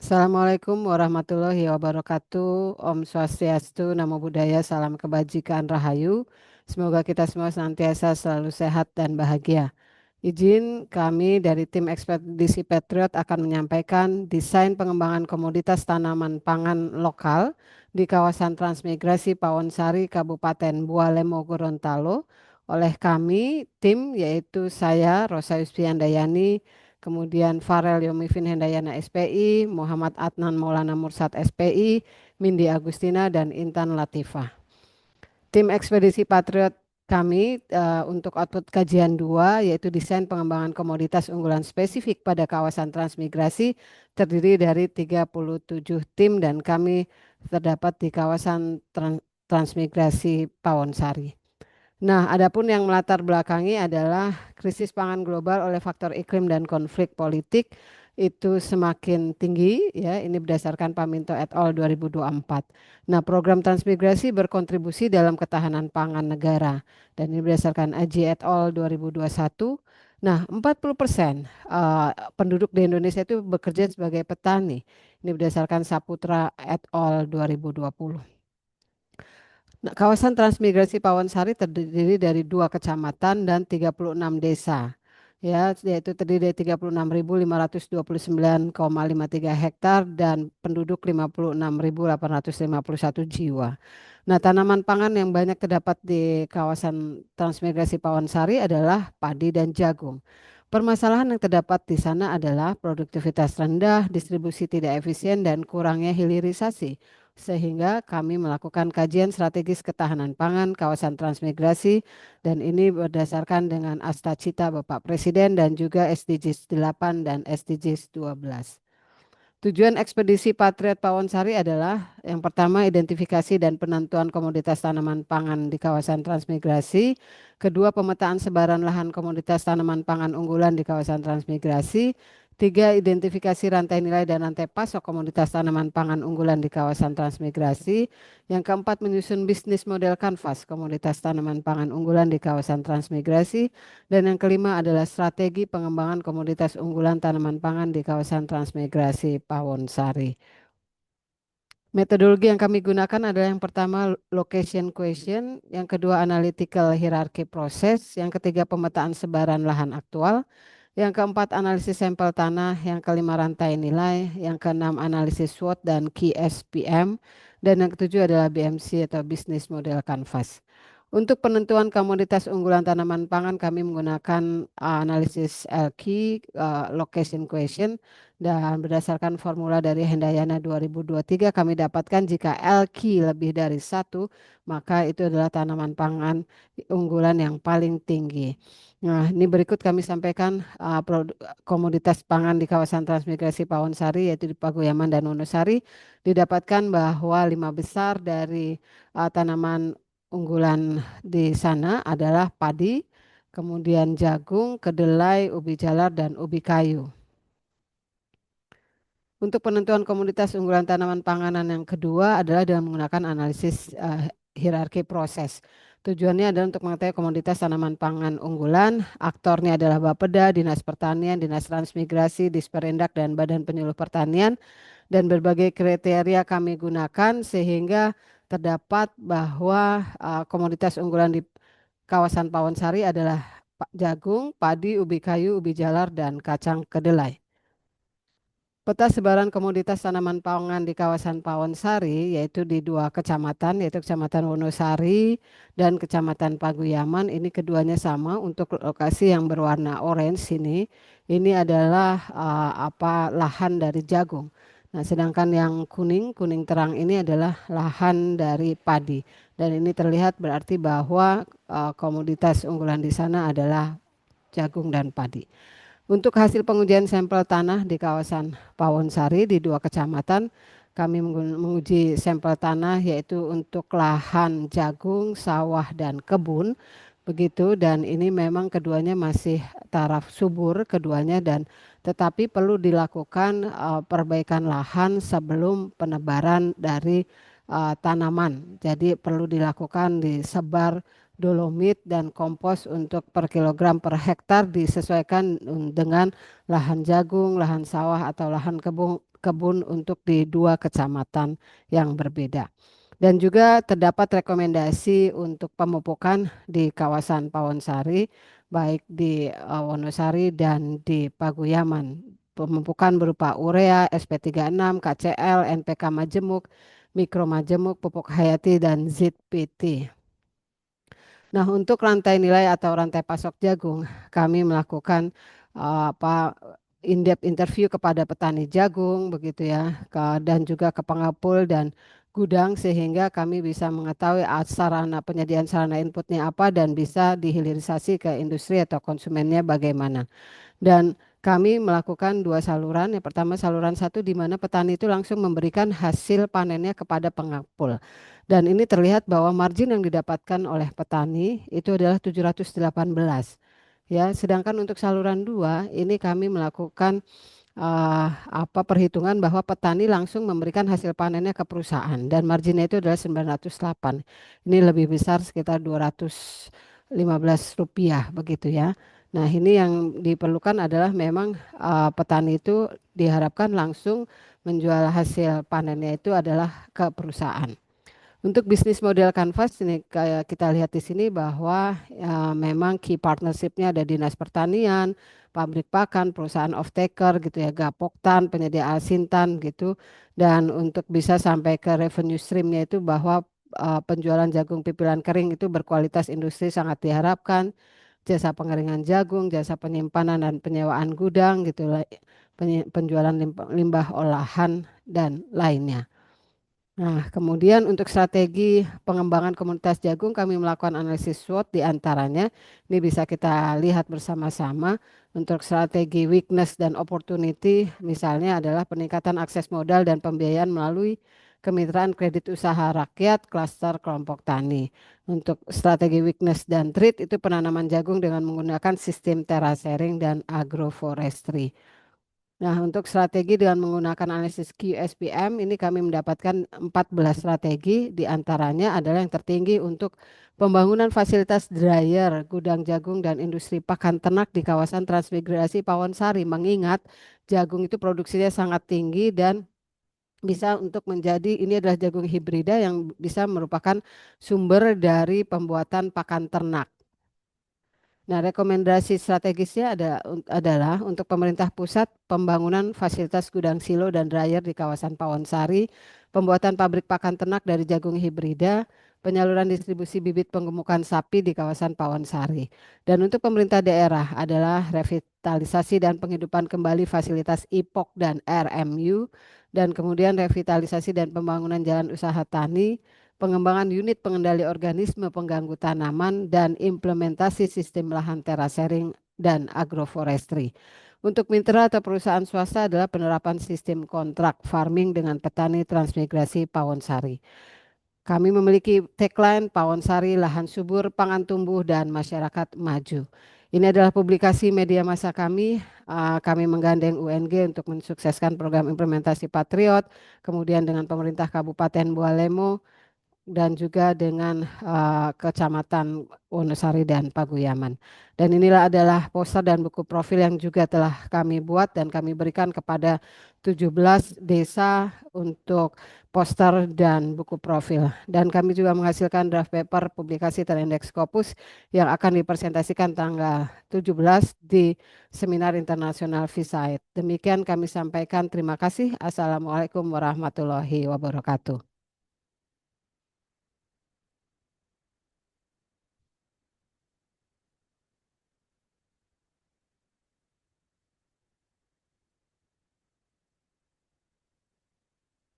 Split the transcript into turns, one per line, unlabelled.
Assalamualaikum warahmatullahi wabarakatuh. Om Swastiastu, Namo Buddhaya, salam kebajikan Rahayu. Semoga kita semua senantiasa selalu sehat dan bahagia. Izin kami dari tim Ekspedisi Patriot akan menyampaikan desain pengembangan komoditas tanaman pangan lokal di kawasan transmigrasi Pawonsari, Kabupaten Bualemo, Gorontalo oleh kami, tim yaitu saya, Rosa Yuspiandayani, kemudian Farel Yomifin Hendayana SPI, Muhammad Adnan Maulana Mursad SPI, Mindi Agustina, dan Intan Latifah. Tim Ekspedisi Patriot kami untuk output kajian 2 yaitu desain pengembangan komoditas unggulan spesifik pada kawasan transmigrasi terdiri dari 37 tim dan kami terdapat di kawasan transmigrasi Pawonsari. Nah, adapun yang melatar belakangi adalah krisis pangan global oleh faktor iklim dan konflik politik itu semakin tinggi ya, ini berdasarkan Paminto et al. 2024. Nah, program transmigrasi berkontribusi dalam ketahanan pangan negara dan ini berdasarkan Aji et al. 2021. Nah, 40% penduduk di Indonesia itu bekerja sebagai petani. Ini berdasarkan Saputra et al. 2020. Nah, kawasan transmigrasi Pawonsari terdiri dari 2 kecamatan dan 36 desa. Ya, yaitu terdiri dari 36.529,53 hektar dan penduduk 56.851 jiwa. Nah, tanaman pangan yang banyak terdapat di kawasan transmigrasi Pawonsari adalah padi dan jagung. Permasalahan yang terdapat di sana adalah produktivitas rendah, distribusi tidak efisien, dan kurangnya hilirisasi sehingga kami melakukan kajian strategis ketahanan pangan kawasan transmigrasi dan ini berdasarkan dengan Asta Cita Bapak Presiden dan juga SDGs 8 dan SDGs 12. Tujuan ekspedisi Patriot Pawonsari adalah yang pertama identifikasi dan penentuan komoditas tanaman pangan di kawasan transmigrasi, kedua pemetaan sebaran lahan komoditas tanaman pangan unggulan di kawasan transmigrasi, tiga identifikasi rantai nilai dan rantai pasok komoditas tanaman pangan unggulan di kawasan transmigrasi, yang keempat menyusun bisnis model kanvas komoditas tanaman pangan unggulan di kawasan transmigrasi, dan yang kelima adalah strategi pengembangan komoditas unggulan tanaman pangan di kawasan transmigrasi Pawonsari. Metodologi yang kami gunakan adalah yang pertama location question, yang kedua analytical hierarchy process, yang ketiga pemetaan sebaran lahan aktual, yang keempat analisis sampel tanah, yang kelima rantai nilai, yang keenam analisis SWOT dan Key SPM, dan yang ketujuh adalah BMC atau Business Model Canvas. Untuk penentuan komoditas unggulan tanaman pangan kami menggunakan analisis LQ, location question, dan berdasarkan formula dari Hendayana 2023 kami dapatkan jika LQ lebih dari 1, maka itu adalah tanaman pangan unggulan yang paling tinggi. Nah, ini berikut kami sampaikan komoditas pangan di kawasan transmigrasi Pawonsari yaitu di Pagoyaman dan Wonosari didapatkan bahwa 5 besar dari tanaman unggulan di sana adalah padi, kemudian jagung, kedelai, ubi jalar, dan ubi kayu. Untuk penentuan komoditas unggulan tanaman panganan yang kedua adalah dengan menggunakan analisis hierarki proses. Tujuannya adalah untuk mengetahui komoditas tanaman pangan unggulan. Aktornya adalah Bapeda, Dinas Pertanian, Dinas Transmigrasi, Disperindak, dan Badan Penyuluh Pertanian. Dan berbagai kriteria kami gunakan sehingga terdapat bahwa komoditas unggulan di kawasan Pawonsari adalah jagung, padi, ubi kayu, ubi jalar, dan kacang kedelai. Peta sebaran komoditas tanaman pangan di kawasan Pawonsari yaitu di 2 kecamatan yaitu Kecamatan Wonosari dan Kecamatan Paguyaman. Ini keduanya sama untuk lokasi yang berwarna orange ini. Ini adalah lahan dari jagung. Nah, sedangkan yang kuning terang ini adalah lahan dari padi. Dan ini terlihat berarti bahwa komoditas unggulan di sana adalah jagung dan padi. Untuk hasil pengujian sampel tanah di kawasan Pawonsari di 2 kecamatan, kami menguji sampel tanah yaitu untuk lahan jagung, sawah, dan kebun. Begitu dan ini memang keduanya masih taraf subur keduanya dan tetapi perlu dilakukan perbaikan lahan sebelum penebaran dari tanaman. Jadi perlu dilakukan disebar dolomit, dan kompos untuk per kilogram per hektar disesuaikan dengan lahan jagung, lahan sawah, atau lahan kebun untuk di dua kecamatan yang berbeda. Dan juga terdapat rekomendasi untuk pemupukan di kawasan Pawonsari, baik di Wonosari dan di Paguyaman. Pemupukan berupa urea, SP36, KCL, NPK Majemuk, Mikro Majemuk, pupuk hayati, dan ZPT. Nah, untuk rantai nilai atau rantai pasok jagung, kami melakukan apa in-depth interview kepada petani jagung begitu ya, dan juga ke pengepul dan gudang sehingga kami bisa mengetahui sarana penyediaan sarana inputnya apa dan bisa dihilirisasi ke industri atau konsumennya bagaimana. Dan kami melakukan dua saluran. Yang pertama saluran satu di mana petani itu langsung memberikan hasil panennya kepada pengepul. Dan ini terlihat bahwa margin yang didapatkan oleh petani itu adalah 718. Ya, sedangkan untuk saluran dua ini kami melakukan perhitungan bahwa petani langsung memberikan hasil panennya ke perusahaan dan marginnya itu adalah 908. Ini lebih besar sekitar 215 rupiah begitu ya. Nah, ini yang diperlukan adalah memang petani itu diharapkan langsung menjual hasil panennya itu adalah ke perusahaan. Untuk bisnis model Canvas ini kayak kita lihat di sini bahwa memang key partnershipnya ada Dinas Pertanian, pabrik pakan, perusahaan off-taker gitu ya, Gapoktan, penyedia Alsintan gitu. Dan untuk bisa sampai ke revenue streamnya itu bahwa penjualan jagung pipilan kering itu berkualitas industri sangat diharapkan, jasa pengeringan jagung, jasa penyimpanan dan penyewaan gudang gitu, penjualan limbah olahan dan lainnya. Nah, kemudian untuk strategi pengembangan komunitas jagung kami melakukan analisis SWOT di antaranya. Ini bisa kita lihat bersama-sama. Untuk strategi weakness dan opportunity misalnya adalah peningkatan akses modal dan pembiayaan melalui kemitraan kredit usaha rakyat, klaster kelompok tani. Untuk strategi weakness dan threat itu penanaman jagung dengan menggunakan sistem terasering dan agroforestry. Nah, untuk strategi dengan menggunakan analisis QSPM, ini kami mendapatkan 14 strategi, di antaranya adalah yang tertinggi untuk pembangunan fasilitas dryer, gudang jagung, dan industri pakan ternak di kawasan transmigrasi Pawonsari. Mengingat jagung itu produksinya sangat tinggi dan bisa untuk menjadi, ini adalah jagung hibrida yang bisa merupakan sumber dari pembuatan pakan ternak. Nah, rekomendasi strategisnya adalah untuk pemerintah pusat pembangunan fasilitas gudang silo dan dryer di kawasan Pawonsari, pembuatan pabrik pakan ternak dari jagung hibrida, penyaluran distribusi bibit penggemukan sapi di kawasan Pawonsari. Dan untuk pemerintah daerah adalah revitalisasi dan penghidupan kembali fasilitas IPOK dan RMU, dan kemudian revitalisasi dan pembangunan jalan usaha tani, pengembangan unit pengendali organisme pengganggu tanaman, dan implementasi sistem lahan terasering dan agroforestry. Untuk mitra atau perusahaan swasta adalah penerapan sistem kontrak farming dengan petani transmigrasi Pawonsari. Kami memiliki tagline Pawonsari lahan subur, pangan tumbuh, dan masyarakat maju. Ini adalah publikasi media massa kami. Kami menggandeng UNG untuk mensukseskan program implementasi Patriot, kemudian dengan pemerintah Kabupaten Bualemo, dan juga dengan Kecamatan Wonosari dan Paguyaman. Dan inilah adalah poster dan buku profil yang juga telah kami buat dan kami berikan kepada 17 desa untuk poster dan buku profil. Dan kami juga menghasilkan draft paper publikasi terindeks Scopus yang akan dipresentasikan tanggal 17 di Seminar Internasional Visait. Demikian kami sampaikan. Terima kasih. Assalamualaikum warahmatullahi wabarakatuh.